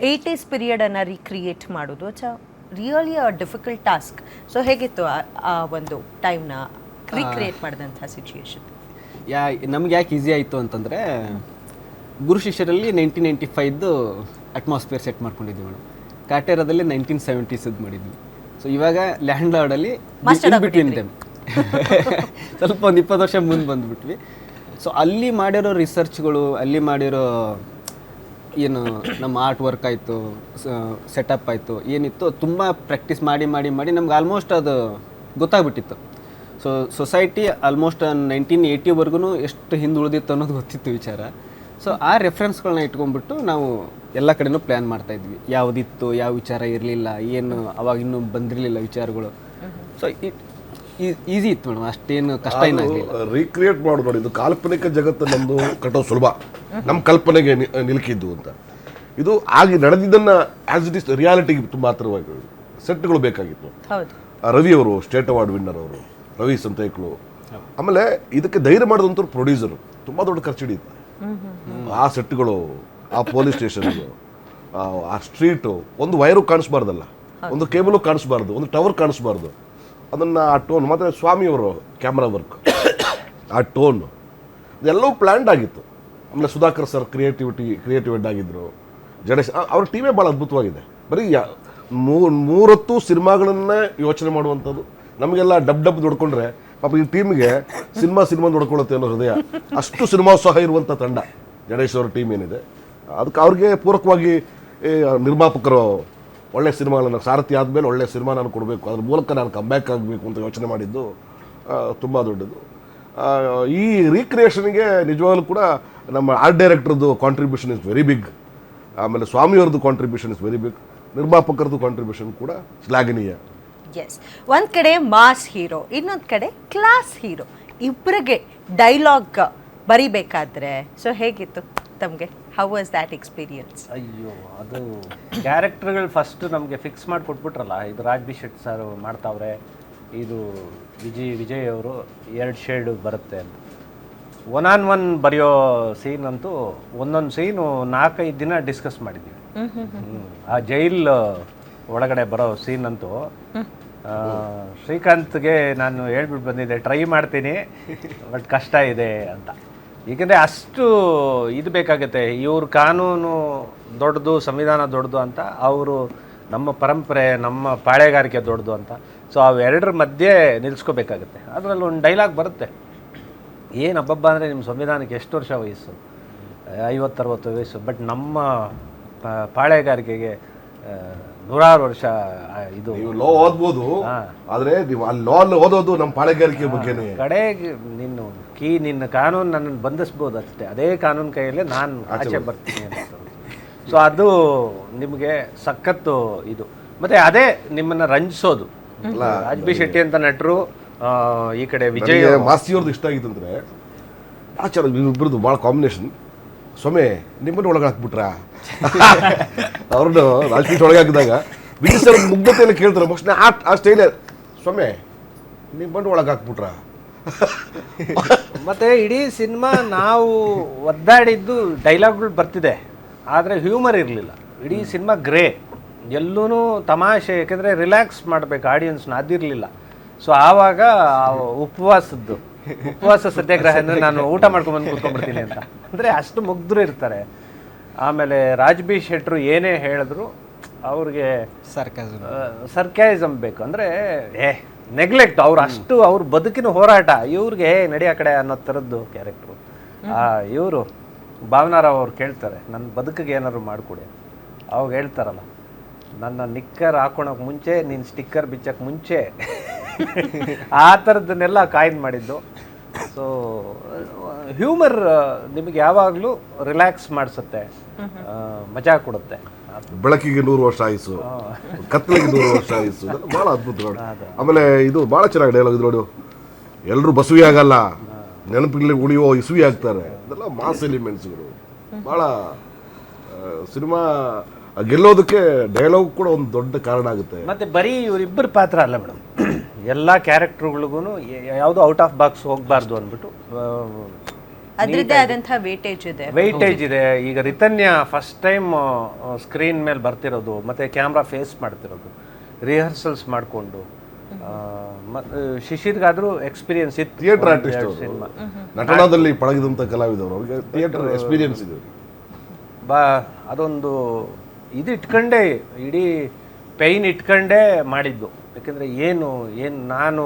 80s ಪೀರಿಯಡನ್ನು recreate ಮಾಡೋದು really a difficult task. So ಹೇಗಿತ್ತು ಆ ಒಂದು ಟೈಮ್ನ ರೀಕ್ರಿಯೇಟ್ ಮಾಡಿದಂಥ ಸಿಚುಯೇಷನ್? ನಮ್ಗೆ ಯಾಕೆ ಈಸಿ ಆಯಿತು ಅಂತಂದರೆ ಗುರು ಶಿಷ್ಯರಲ್ಲಿ 1995 ಅಟ್ಮಾಸ್ಫಿಯರ್ ಸೆಟ್ ಮಾಡ್ಕೊಂಡಿದ್ವಿ ಮೇಡಮ್. ಕಾಟೇರದಲ್ಲಿ 1970s ಮಾಡಿದ್ವಿ. ಸೊ ಇವಾಗ ಲ್ಯಾಂಡ್ ಲಾರ್ಡಲ್ಲಿ ಬಿಟ್ವೀನ್ ದೆಮ್ ಸ್ವಲ್ಪ ಒಂದು 20 ವರ್ಷ ಮುಂದೆ ಬಂದುಬಿಟ್ವಿ. ಸೊ ಅಲ್ಲಿ ಮಾಡಿರೋ ರಿಸರ್ಚ್ಗಳು, ಅಲ್ಲಿ ಮಾಡಿರೋ ಏನು ನಮ್ಮ ಆರ್ಟ್ ವರ್ಕ್ ಆಯಿತು, ಸೆಟಪ್ ಆಯಿತು, ಏನಿತ್ತು ತುಂಬ ಪ್ರಾಕ್ಟೀಸ್ ಮಾಡಿ ಮಾಡಿ ಮಾಡಿ ನಮ್ಗೆ ಆಲ್ಮೋಸ್ಟ್ ಅದು ಗೊತ್ತಾಗ್ಬಿಟ್ಟಿತ್ತು. ಸೊ ಸೊಸೈಟಿ ಆಲ್ಮೋಸ್ಟ್ 1980ವರೆಗೂ ಎಷ್ಟು ಹಿಂದೆ ಉಳಿದಿತ್ತು ಅನ್ನೋದು ಗೊತ್ತಿತ್ತು ವಿಚಾರ. ಸೊ ಆ ರೆಫರೆನ್ಸ್ಗಳನ್ನ ಇಟ್ಕೊಂಡ್ಬಿಟ್ಟು ನಾವು ಎಲ್ಲ ಕಡೆನೂ ಪ್ಲ್ಯಾನ್ ಮಾಡ್ತಾಯಿದ್ವಿ. ಯಾವುದಿತ್ತು, ಯಾವ ವಿಚಾರ ಇರಲಿಲ್ಲ, ಏನು ಅವಾಗ ಇನ್ನೂ ಬಂದಿರಲಿಲ್ಲ ವಿಚಾರಗಳು. ಸೊ ಈಸಿ ಇತ್ತು ಮೇಡಮ್, ಅಷ್ಟೇನು ಕಷ್ಟ ಏನಾಗಲಿಲ್ಲ. ರೀಕ್ರಿಯೇಟ್ ಮಾಡೋದು ನೋಡಿ, ಇದು ಕಾಲ್ಪನಿಕ ಜಗತ್ತು ನಮ್ಮದು ಕಟ್ಟೋದು ಸುಲಭ, ನಮ್ಮ ಕಲ್ಪನೆಗೆ ನಿಲುಕಿದ್ದು ಅಂತ. ಇದು ಆಗಿ ನಡೆದಿದ್ದನ್ನು ಆ್ಯಸ್ ಇಟ್ ಇಸ್ ರಿಯಾಲಿಟಿಗೆ ತುಂಬ ಹತ್ತಿರವಾಗಿ ಸೆಟ್ಗಳು ಬೇಕಾಗಿತ್ತು. ರವಿ ಅವರು ಸ್ಟೇಟ್ ಅವಾರ್ಡ್ ವಿನ್ನರ್ ಅವರು, ರವಿ ಸಂತೇಕ್ಳು. ಆಮೇಲೆ ಇದಕ್ಕೆ ಧೈರ್ಯ ಮಾಡಿದಂಥವ್ರು ಪ್ರೊಡ್ಯೂಸರು ತುಂಬ ದೊಡ್ಡ ಖರ್ಚು ಹಿಡಿಯುತ್ತೆ. ಆ ಸೆಟ್ಗಳು, ಆ ಪೊಲೀಸ್ ಸ್ಟೇಷನ್ಗಳು, ಆ ಸ್ಟ್ರೀಟು, ಒಂದು ವೈರು ಕಾಣಿಸ್ಬಾರ್ದಲ್ಲ, ಒಂದು ಕೇಬಲು ಕಾಣಿಸ್ಬಾರ್ದು, ಒಂದು ಟವರ್ ಕಾಣಿಸ್ಬಾರ್ದು. ಅದನ್ನು ಆ ಟೋನ್, ಮತ್ತು ಸ್ವಾಮಿಯವರು ಕ್ಯಾಮ್ರಾ ವರ್ಕ್, ಆ ಟೋನ್ ಇದೆಲ್ಲವೂ ಪ್ಲ್ಯಾಂಡ್ ಆಗಿತ್ತು. ಆಮೇಲೆ ಸುಧಾಕರ್ ಸರ್ ಕ್ರಿಯೇಟಿವ್ ಹೆಡ್ ಆಗಿದ್ದರು. ಜಡೇಶ್ ಅವ್ರ ಟೀಮೇ ಭಾಳ ಅದ್ಭುತವಾಗಿದೆ. ಬರೀ ಮೂರೊತ್ತು ಸಿನಿಮಾಗಳನ್ನೇ ಯೋಚನೆ ಮಾಡುವಂಥದ್ದು. ನಮಗೆಲ್ಲ ಡಬ್ ನೋಡ್ಕೊಂಡ್ರೆ ಪಾಪ ಈ ಟೀಮಿಗೆ ಸಿನಿಮಾ ನೋಡ್ಕೊಳ್ಳುತ್ತೆ ಅನ್ನೋ ಹೃದಯ. ಅಷ್ಟು ಸಿನಿಮೋತ್ಸಾಹ ಇರುವಂಥ ತಂಡ ಜಡೇಶ್ ಅವರ ಟೀಮ್ ಏನಿದೆ. ಅದಕ್ಕೆ ಅವ್ರಿಗೆ ಪೂರಕವಾಗಿ ನಿರ್ಮಾಪಕರು ಒಳ್ಳೆ ಸಿನಿಮಾಗಳನ್ನು, ಸಾರಥಿ ಆದಮೇಲೆ ಒಳ್ಳೆ ಸಿನಿಮಾ ನಾನು ಕೊಡಬೇಕು, ಅದ್ರ ಮೂಲಕ ನಾನು ಕಮ್ಬ್ಯಾಕ್ ಆಗಬೇಕು ಅಂತ ಯೋಚನೆ ಮಾಡಿದ್ದು ತುಂಬ ದೊಡ್ಡದು. ಈ ರೀಕ್ರಿಯೇಷನ್ಗೆ ನಿಜವಾಗ್ಲೂ ಕೂಡ ನಮ್ಮ ಆರ್ಟ್ ಡೈರೆಕ್ಟರ್ದು ಕಾಂಟ್ರಿಬ್ಯೂಷನ್ ಇಸ್ ವೆರಿ ಬಿಗ್. ಆಮೇಲೆ ಸ್ವಾಮಿಯವ್ರದ್ದು ಕಾಂಟ್ರಿಬ್ಯೂಷನ್ ಇಸ್ ವೆರಿ ಬಿಗ್. ನಿರ್ಮಾಪಕರದ್ದು ಕಾಂಟ್ರಿಬ್ಯೂಷನ್ ಕೂಡ ಶ್ಲಾಘನೀಯ. ಎಸ್, ಒಂದು ಕಡೆ ಮಾಸ್ ಹೀರೋ, ಇನ್ನೊಂದು ಕಡೆ ಕ್ಲಾಸ್ ಹೀರೋ, ಇಬ್ಬರಿಗೆ ಡೈಲಾಗ್ ಬರಿಬೇಕಾದ್ರೆ ಸೊ ಹೇಗಿತ್ತು ತಮಗೆ? How was that experience? ಅಯ್ಯೋ, ಅದು ಕ್ಯಾರೆಕ್ಟರ್ಗಳು ಫಸ್ಟ್ ನಮಗೆ ಫಿಕ್ಸ್ ಮಾಡಿ ಕೊಟ್ಬಿಟ್ರಲ್ಲ. ಇದು ರಾಜ್ ಬಿ ಶೆಟ್ಟಿ ಸರ್ ಮಾಡ್ತಾವ್ರೆ, ಇದು ವಿಜಯ್ ಅವರು 2 ಶೇಡು ಬರುತ್ತೆ ಅಂತ. 1-on-1 ಬರೆಯೋ ಸೀನ್ ಅಂತೂ ಒಂದೊಂದು ಸೀನು 4-5 ದಿನ ಡಿಸ್ಕಸ್ ಮಾಡಿದ್ದೀವಿ. ಆ ಜೈಲ್ ಒಳಗಡೆ ಬರೋ ಸೀನ್ ಅಂತೂ ಶ್ರೀಕಾಂತ್ಗೆ ನಾನು ಹೇಳ್ಬಿಟ್ಟು ಬಂದಿದ್ದೆ, ಟ್ರೈ ಮಾಡ್ತೀನಿ ಬಟ್ ಕಷ್ಟ ಇದೆ ಅಂತ. ಏಕೆಂದರೆ ಅಷ್ಟು ಇದು ಬೇಕಾಗುತ್ತೆ. ಇವ್ರ ಕಾನೂನು ದೊಡ್ಡದು, ಸಂವಿಧಾನ ದೊಡ್ಡದು ಅಂತ, ಅವರು ನಮ್ಮ ಪರಂಪರೆ, ನಮ್ಮ ಪಾಳೆಗಾರಿಕೆ ದೊಡ್ಡದು ಅಂತ. ಸೊ ಅವೆರಡರ ಮಧ್ಯೆ ನಿಲ್ಲಿಸ್ಕೋಬೇಕಾಗುತ್ತೆ. ಅದರಲ್ಲಿ ಒಂದು ಡೈಲಾಗ್ ಬರುತ್ತೆ, ಏನು ಹಬ್ಬಬ್ಬ ಅಂದರೆ ನಿಮ್ಮ ಸಂವಿಧಾನಕ್ಕೆ ಎಷ್ಟು ವರ್ಷ ವಯಸ್ಸು? 50-60 ವಯಸ್ಸು. ಬಟ್ ನಮ್ಮ ಪಾಳೆಗಾರಿಕೆಗೆ 100 ವರ್ಷ. ಇದು ನೀವು ಲಾ ಓದ್ಬೋದು, ಆದರೆ ನೀವು ಆ ಲಾ ಓದೋದು ನಮ್ಮ ಪಾಳೆಗಾರಿಕೆ ಬಗ್ಗೆನೇ. ಕಡೆಗೆ ನಿನ್ನ ಕಾನೂನು ನನ್ನನ್ನು ಬಂಧಿಸ್ಬೋದು ಅಷ್ಟೇ, ಅದೇ ಕಾನೂನು ಕೈಯಲ್ಲೇ ನಾನು ಆಚೆ ಬರ್ತೀನಿ ಅಂತ. ಸೊ ಅದು ನಿಮಗೆ ಸಖತ್ತು ಇದು. ಮತ್ತು ಅದೇ ನಿಮ್ಮನ್ನು ರಂಜಿಸೋದು. ರಾಜ್ ಬಿ ಶೆಟ್ಟಿ ಅಂತ ನಟರು, ಈ ಕಡೆ ವಿಜಯ್ ಮಾಸ್ತಿಯವ್ರದ್ದು ಇಷ್ಟ ಆಗಿತ್ತು ಅಂದರೆ ಆಚಾರ ಇಬ್ಬರದು ಭಾಳ ಕಾಂಬಿನೇಷನ್. ಸೊಮೆ ನಿಮ್ಮನ್ನು ಒಳಗೆ ಹಾಕ್ಬಿಟ್ರಾ ಅವ್ರದ್ದು ರಾಜಕೀಯ ಒಳಗೆ ಹಾಕಿದಾಗ ವಿಜಯ್ ಸರ್ ಮುಗ್ಧತೆಯನ್ನು ಕೇಳ್ತಾರೆ. ಮೋಸ್ಟ್ಲಿ ಆ ಸ್ಟೈಲೇ, ಸೊಮೆ ನಿಮ್ಮನ್ನು ಒಳಗೆ ಹಾಕ್ಬಿಟ್ರಾ. ಮತ್ತು ಇಡೀ ಸಿನಿಮಾ ನಾವು ಒದ್ದಾಡಿದ್ದು ಡೈಲಾಗ್ಗಳು ಬರ್ತಿದೆ, ಆದರೆ ಹ್ಯೂಮರ್ ಇರಲಿಲ್ಲ. ಇಡೀ ಸಿನಿಮಾ ಗ್ರೇ, ಎಲ್ಲೂ ತಮಾಷೆ, ಯಾಕೆಂದರೆ ರಿಲ್ಯಾಕ್ಸ್ ಮಾಡಬೇಕು ಆಡಿಯನ್ಸ್ನ, ಅದಿರಲಿಲ್ಲ. ಸೊ ಆವಾಗ ಉಪವಾಸ ಸತ್ಯಾಗ್ರಹ ಅಂದರೆ ನಾನು ಊಟ ಮಾಡ್ಕೊಂಬಂದು ಕೂತ್ಕೊಂಡ್ಬಿಡ್ತೀನಿ ಅಂತ, ಅಂದರೆ ಅಷ್ಟು ಮುಗ್ಧರು ಇರ್ತಾರೆ. ಆಮೇಲೆ ರಾಜ್ ಬಿ ಶೆಟ್ರು ಏನೇ ಹೇಳಿದ್ರು ಅವ್ರಿಗೆ ಸರ್ಕ್ಯಾಸಮ್ ಬೇಕು. ಅಂದರೆ ನೆಗ್ಲೆಕ್ಟ್, ಅವ್ರು ಅಷ್ಟು ಅವ್ರ ಬದುಕಿನ ಹೋರಾಟ, ಇವ್ರಿಗೆ ನಡಿ ಆ ಕಡೆ ಅನ್ನೋ ಥರದ್ದು ಕ್ಯಾರೆಕ್ಟ್ರು. ಇವರು ಭಾವನಾರಾವ್ ಅವ್ರು ಕೇಳ್ತಾರೆ, ನನ್ನ ಬದುಕಿಗೆ ಏನಾದ್ರು ಮಾಡಿಕೊಡಿ. ಅವಾಗ ಹೇಳ್ತಾರಲ್ಲ, ನನ್ನ ನಿಕ್ಕರ್ ಹಾಕೊಳಕ್ಕೆ ಮುಂಚೆ ನೀನು ಸ್ಟಿಕ್ಕರ್ ಬಿಚ್ಚಕ್ಕೆ ಮುಂಚೆ ಆ ಥರದ್ದನ್ನೆಲ್ಲ ಕಾಯಿನ್ ಮಾಡಿದ್ದು. ಸೊ ಹ್ಯೂಮರ್ ನಿಮಗೆ ಯಾವಾಗಲೂ ರಿಲ್ಯಾಕ್ಸ್ ಮಾಡಿಸುತ್ತೆ, ಮಜಾ ಕೊಡುತ್ತೆ. ಬೆಳಕಿಗೆ 100 ವರ್ಷ ಆಯಿಸು, ಕತ್ತಲಿಗೆ 100 ವರ್ಷ ಆಯಿಸು, ಭಾಳ ಅದ್ಭುತ ನೋಡಿ. ಆಮೇಲೆ ಇದು ಭಾಳ ಚೆನ್ನಾಗಿ ಡೈಲಾಗ್ ಇದು ನೋಡು, ಎಲ್ಲರೂ ಬಸವಿ ಆಗಲ್ಲ, ನೆನಪಿಗೆ ಉಳಿಯೋ ಇಸುವಿ ಆಗ್ತಾರೆ. ಅದೆಲ್ಲ ಮಾಸ್ ಎಲಿಮೆಂಟ್ಸ್ಗಳು. ಭಾಳ ಸಿನಿಮಾ ಗೆಲ್ಲೋದಕ್ಕೆ ಡೈಲಾಗ್ ಕೂಡ ಒಂದು ದೊಡ್ಡ ಕಾರಣ ಆಗುತ್ತೆ. ಮತ್ತು ಬರೀ ಇವರಿಬ್ಬರು ಪಾತ್ರ ಅಲ್ಲ ಮೇಡಮ್, ಎಲ್ಲ ಕ್ಯಾರೆಕ್ಟ್ರುಗಳಿಗೂ ಯಾವುದೋ ಔಟ್ ಆಫ್ ಬಾಕ್ಸ್ ಹೋಗಬಾರ್ದು ಅಂದ್ಬಿಟ್ಟು ಅದ್ರದ್ದೇ ಆದಂತಹ ವೇಟೇಜ್ ಇದೆ. ವೆಯ್ಟೇಜ್ ಇದೆ. ಈಗ ರಿತನ್ಯ ಫಸ್ಟ್ ಟೈಮ್ ಸ್ಕ್ರೀನ್ ಮೇಲೆ ಬರ್ತಿರೋದು, ಮತ್ತೆ ಕ್ಯಾಮ್ರಾ ಫೇಸ್ ಮಾಡ್ತಿರೋದು, ರಿಹರ್ಸಲ್ಸ್ ಮಾಡಿಕೊಂಡು, ಶಿಶಿರ್ಗಾದ್ರೂ ಎಕ್ಸ್ಪೀರಿಯನ್ಸ್ ಇತ್ತು. ಥಿಯೇಟರ್ ಆರ್ಟಿಸ್ಟ್ ಅವರು, ನಟನದಲ್ಲಿ ಪಳಗಿದಂಥ ಕಲಾವಿದವರು, ಅವ್ರಿಗೆ ಥಿಯೇಟರ್ ಎಕ್ಸ್ಪೀರಿಯನ್ಸ್ ಇದೆ. ಅದೊಂದು ಇದು ಇಟ್ಕೊಂಡೇ, ಇಡೀ ಪೈನ್ ಇಟ್ಕೊಂಡೇ ಮಾಡಿದ್ದು. ಯಾಕೆಂದರೆ ಏನು ನಾನು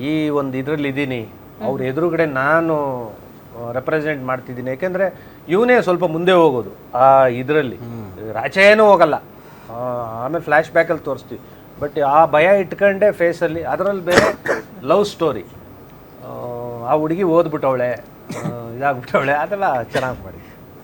ಈ ಒಂದು ಇದರಲ್ಲಿ ಇದ್ದೀನಿ, ಅವ್ರ ಎದುರುಗಡೆ ನಾನು ರೆಪ್ರೆಸೆಂಟ್ ಮಾಡ್ತಿದ್ದೀನಿ. ಯಾಕೆಂದರೆ ಇವನೇ ಸ್ವಲ್ಪ ಮುಂದೆ ಹೋಗೋದು ಆ ಇದರಲ್ಲಿ, ರಾಚೇನೂ ಹೋಗಲ್ಲ. ಆಮೇಲೆ ಫ್ಲ್ಯಾಶ್ ಬ್ಯಾಕಲ್ಲಿ ತೋರಿಸ್ತೀವಿ. ಬಟ್ ಆ ಭಯ ಇಟ್ಕೊಂಡೆ ಫೇಸಲ್ಲಿ. ಅದರಲ್ಲಿ ಬೇರೆ ಲವ್ ಸ್ಟೋರಿ, ಆ ಹುಡುಗಿ ಓದ್ಬಿಟ್ಟವಳೆ, ಇದಾಗ್ಬಿಟ್ಟವಳೆ, ಅದೆಲ್ಲ ಚೆನ್ನಾಗಿ ಮಾಡಿ.